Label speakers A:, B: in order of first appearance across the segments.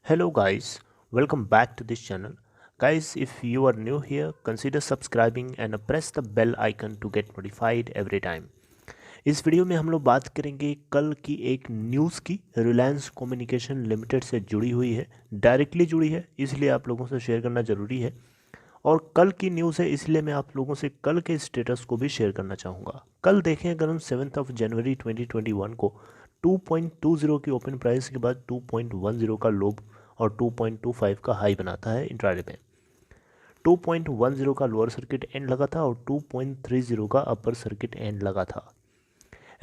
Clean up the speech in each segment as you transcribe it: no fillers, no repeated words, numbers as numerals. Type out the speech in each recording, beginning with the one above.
A: Hello guys, welcome back to this channel. Guys, if you are new here, consider subscribing and press the bell icon to get notified every time. इस video में हम लोग बात करेंगे कल की एक न्यूज़ की। रिलायंस कम्युनिकेशन लिमिटेड से जुड़ी हुई है, डायरेक्टली जुड़ी है, इसलिए आप लोगों से शेयर करना ज़रूरी है। और कल की न्यूज़ है, इसलिए मैं आप लोगों से कल के स्टेटस को भी शेयर करना चाहूँगा। कल देखें अगर हम 7 जनवरी 2021 को 2.20 की ओपन प्राइस के बाद 2.10 का लो और 2.25 का हाई बनाता है इंट्राडे में। 2.10 का लोअर सर्किट एंड लगा था और 2.30 का अपर सर्किट एंड लगा था।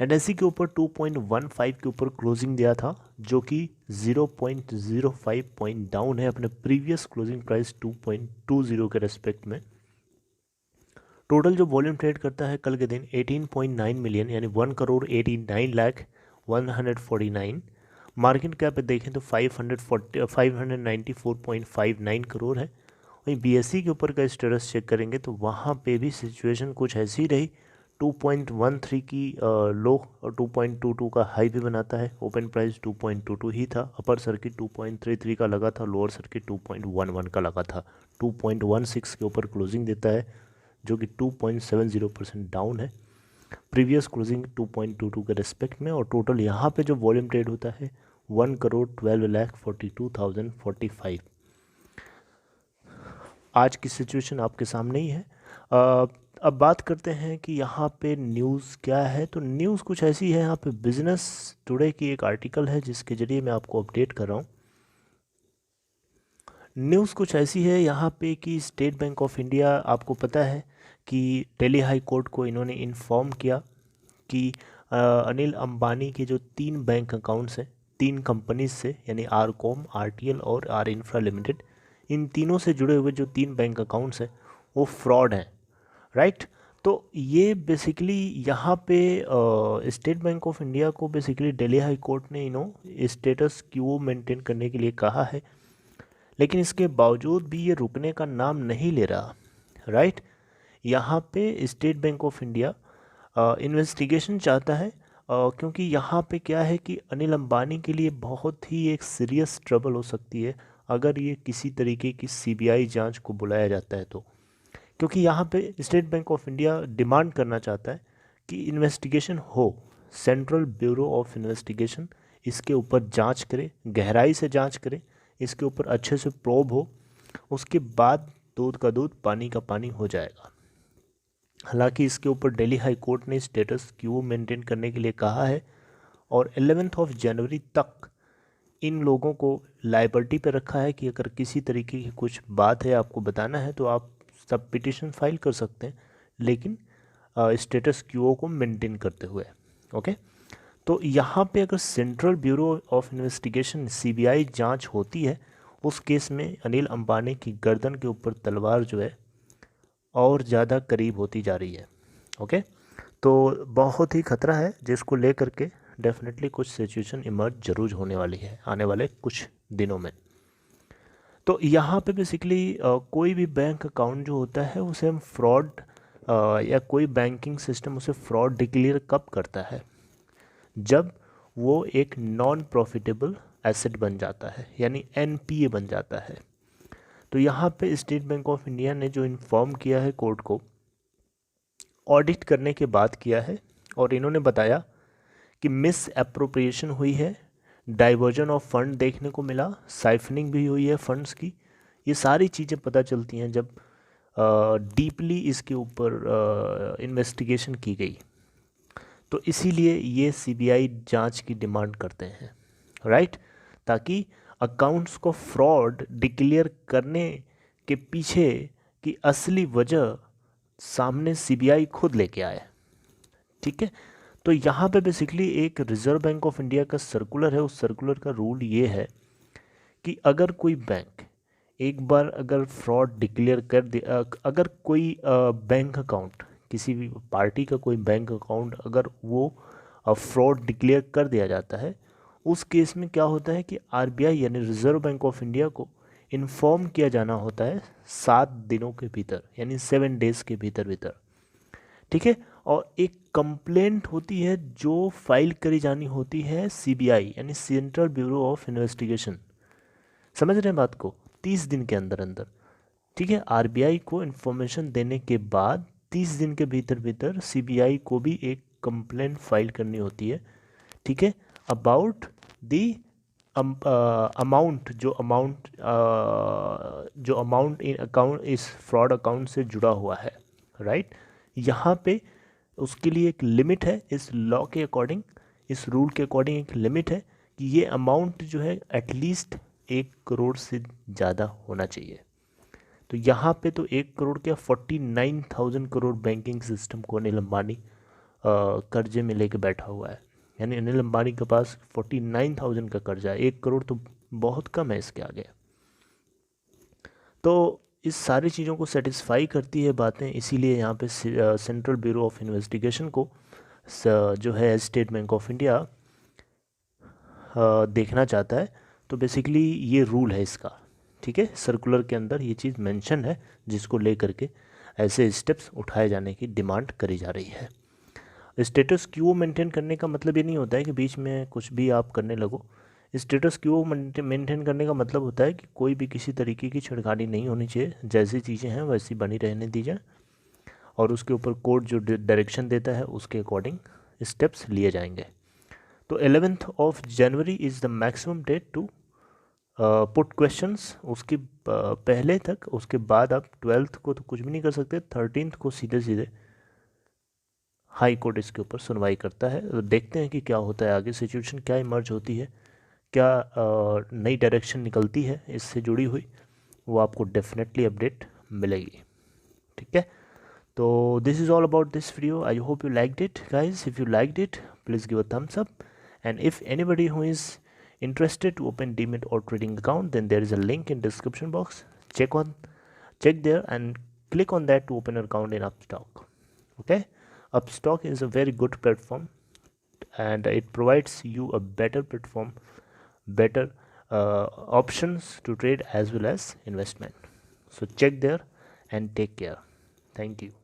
A: एनएससी के ऊपर 2.15 के ऊपर क्लोजिंग दिया था, जो कि 0.05 पॉइंट डाउन है अपने प्रीवियस क्लोजिंग प्राइस 2.20 के रेस्पेक्ट में। टोटल जो वॉल्यूम ट्रेड करता है कल के दिन 18.9 मिलियन यानी 1,89,149। मार्केट कैप देखें तो 594.59 करोड़ है। वहीं बीएससी के ऊपर का स्टेटस चेक करेंगे तो वहाँ पे भी सिचुएशन कुछ ऐसी रही। 2.13 की लो और 2.22 का हाई भी बनाता है। ओपन प्राइस 2.22 ही था। अपर सर्किट 2.33 का लगा था, लोअर सर्किट 2.11 का लगा था। 2.16 के ऊपर क्लोजिंग देता है, जो कि 2.70% डाउन है प्रीवियस क्लोजिंग 2.22 के रेस्पेक्ट में। और टोटल यहाँ पे जो वॉल्यूम ट्रेड होता है 1,12,42,045। आज की सिचुएशन आपके सामने ही है। अब बात करते हैं कि यहाँ पे न्यूज़ क्या है। तो न्यूज़ कुछ ऐसी है, यहाँ पे बिजनेस टुडे की एक आर्टिकल है जिसके ज़रिए मैं आपको अपडेट कर रहा हूँ। न्यूज़ कुछ ऐसी है यहाँ पे कि स्टेट बैंक ऑफ इंडिया, आपको पता है कि दिल्ली हाई कोर्ट को इन्होंने इन्फॉर्म किया कि अनिल अंबानी के जो 3 बैंक अकाउंट्स हैं 3 कंपनीज से, यानी आरकॉम, आरटीएल और आर इंफ्रा लिमिटेड, इन तीनों से जुड़े हुए जो 3 बैंक अकाउंट्स हैं वो फ्रॉड हैं, राइट। तो ये बेसिकली यहाँ पे स्टेट बैंक ऑफ इंडिया को बेसिकली दिल्ली हाई कोर्ट ने स्टेटस क्यू मेंटेन करने के लिए कहा है, लेकिन इसके बावजूद भी ये रुकने का नाम नहीं ले रहा, राइट। यहाँ पे state bank of India investigation चाहता है, क्योंकि यहाँ पे क्या है कि अनिल अंबानी के लिए बहुत ही एक सीरियस ट्रबल हो सकती है अगर ये किसी तरीके की सीबीआई जांच को बुलाया जाता है तो। क्योंकि यहाँ पे state bank of India demand करना चाहता है कि इन्वेस्टिगेशन हो, सेंट्रल ब्यूरो ऑफ इन्वेस्टिगेशन इसके ऊपर जांच करे, गहराई से जांच करे, इसके ऊपर अच्छे से प्रोब हो, उसके बाद दूध का दूध पानी का पानी हो जाएगा। हालांकि इसके ऊपर दिल्ली हाई कोर्ट ने स्टेटस क्यू मेंटेन करने के लिए कहा है और 11 जनवरी तक इन लोगों को लाइबिलिटी पे रखा है कि अगर किसी तरीके की कुछ बात है आपको बताना है तो आप सब पिटिशन फाइल कर सकते हैं, लेकिन स्टेटस क्यू को मेंटेन करते हुए। ओके, तो यहाँ पे अगर central bureau of investigation CBI जांच होती है, उस केस में अनिल अंबानी की गर्दन के ऊपर तलवार जो है और ज़्यादा करीब होती जा रही है। ओके, तो बहुत ही खतरा है जिसको लेकर के डेफिनेटली कुछ सिचुएशन इमर्ज जरूर होने वाली है आने वाले कुछ दिनों में। तो यहाँ पे बेसिकली कोई भी बैंक अकाउंट जो होता है उसे हम फ्रॉड या कोई बैंकिंग सिस्टम उसे फ्रॉड डिक्लेयर कब करता है, जब वो एक नॉन प्रॉफिटेबल एसेट बन जाता है, यानी एनपीए बन जाता है। तो यहाँ पे स्टेट बैंक ऑफ इंडिया ने जो इन्फॉर्म किया है कोर्ट को, ऑडिट करने के बाद किया है, और इन्होंने बताया कि मिस एप्रोप्रिएशन हुई है, डाइवर्जन ऑफ फंड देखने को मिला, साइफनिंग भी हुई है फंड्स की। ये सारी चीज़ें पता चलती हैं जब डीपली इसके ऊपर इन्वेस्टिगेशन की गई। तो इसीलिए ये सीबीआई जांच की डिमांड करते हैं, राइट, ताकि अकाउंट्स को फ्रॉड डिक्लेयर करने के पीछे की असली वजह सामने सीबीआई खुद लेके आए। ठीक है, तो यहाँ पे बेसिकली एक रिजर्व बैंक ऑफ इंडिया का सर्कुलर है, उस सर्कुलर का रूल ये है कि अगर कोई बैंक एक बार अगर फ्रॉड डिक्लेयर कर दे, अगर कोई बैंक अकाउंट, किसी भी पार्टी का कोई बैंक अकाउंट अगर वो फ्रॉड डिक्लेयर कर दिया जाता है, उस केस में क्या होता है कि आरबीआई यानी रिजर्व बैंक ऑफ इंडिया को इन्फॉर्म किया जाना होता है 7 दिनों के भीतर, यानी 7 डेज के भीतर भीतर। ठीक है, और एक कंप्लेंट होती है जो फाइल करी जानी होती है सीबीआई यानी सेंट्रल ब्यूरो ऑफ इन्वेस्टिगेशन समझ रहे हैं बात को, 30 दिन के अंदर अंदर, ठीक है। आरबीआई को इन्फॉर्मेशन देने के बाद 30 दिन के भीतर भीतर सीबीआई को भी एक कंप्लेंट फाइल करनी होती है, ठीक है, अबाउट दी अमाउंट, जो अमाउंट इन अकाउंट इस फ्रॉड अकाउंट से जुड़ा हुआ है, राइट। यहाँ पे उसके लिए एक लिमिट है, इस लॉ के अकॉर्डिंग, इस रूल के अकॉर्डिंग एक लिमिट है कि ये अमाउंट जो है एटलीस्ट 1 करोड़ से ज़्यादा होना चाहिए। तो यहाँ पे तो 1 करोड़ क्या, 49,000 करोड़ बैंकिंग सिस्टम को अनिल अंबानी कर्जे में लेके बैठा हुआ है। यानी अनिल अंबानी के पास 49,000 का कर्जा है, 1 करोड़ तो बहुत कम है इसके आगे। तो इस सारी चीज़ों को सेटिस्फाई करती है बातें, इसीलिए यहाँ पे सेंट्रल ब्यूरो ऑफ इन्वेस्टिगेशन को जो है स्टेट बैंक ऑफ इंडिया देखना चाहता है। तो बेसिकली ये रूल है इसका, ठीक है, सर्कुलर के अंदर ये चीज़ मेंशन है, जिसको लेकर के ऐसे स्टेप्स उठाए जाने की डिमांड करी जा रही है। स्टेटस क्यू मेंटेन करने का मतलब ये नहीं होता है कि बीच में कुछ भी आप करने लगो। स्टेटस क्यू मेंटेन करने का मतलब होता है कि कोई भी किसी तरीके की छेड़खानी नहीं होनी चाहिए, जैसी चीज़ें हैं वैसी बनी रहने दी जाए, और उसके ऊपर कोर्ट जो डायरेक्शन देता है उसके अकॉर्डिंग स्टेप्स लिए जाएंगे। तो 11th of January is the maximum date to put questions, उसके पहले तक, उसके बाद आप 12th को तो कुछ भी नहीं कर सकते, 13th को सीधे सीधे हाई कोर्ट इसके ऊपर सुनवाई करता है। तो देखते हैं कि क्या होता है आगे, सिचुएशन क्या इमर्ज होती है, क्या नई डायरेक्शन निकलती है इससे जुड़ी हुई, वो आपको डेफिनेटली अपडेट मिलेगी, ठीक है। तो this is all about this video, I hope you liked it guys. If you liked it, please give a thumbs up, and if anybody who is interested to open Demat or trading account, then there is a link in description box. Check there and click on that to open an account in Upstock. Okay, Upstock is a very good platform, and it provides you a better platform, better options to trade as well as investment. So check there and take care. Thank you.